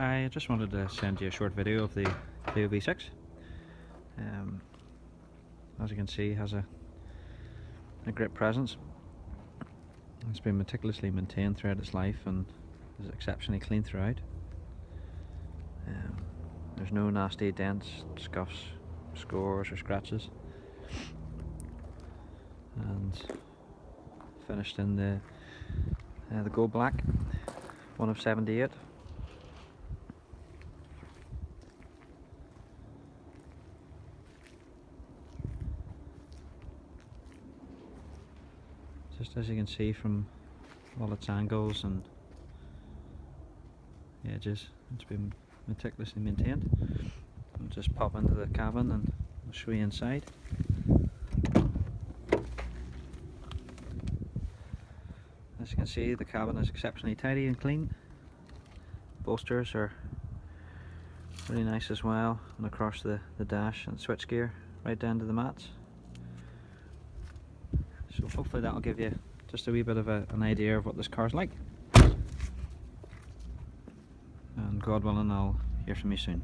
I just wanted to send you a short video of the Clio V6. As you can see, it has a great presence. It's been meticulously maintained throughout its life and is exceptionally clean throughout. There's no nasty dents, scuffs, scores or scratches, and finished in the gold black, one of 78. Just as you can see from all its angles and edges, it's been meticulously maintained. I'll just pop into the cabin and I'll show you inside. As you can see, the cabin is exceptionally tidy and clean. Bolsters are really nice as well, and across the dash and switchgear right down to the mats. So hopefully that'll give you just a wee bit of an idea of what this car's like. And God willing, I'll hear from you soon.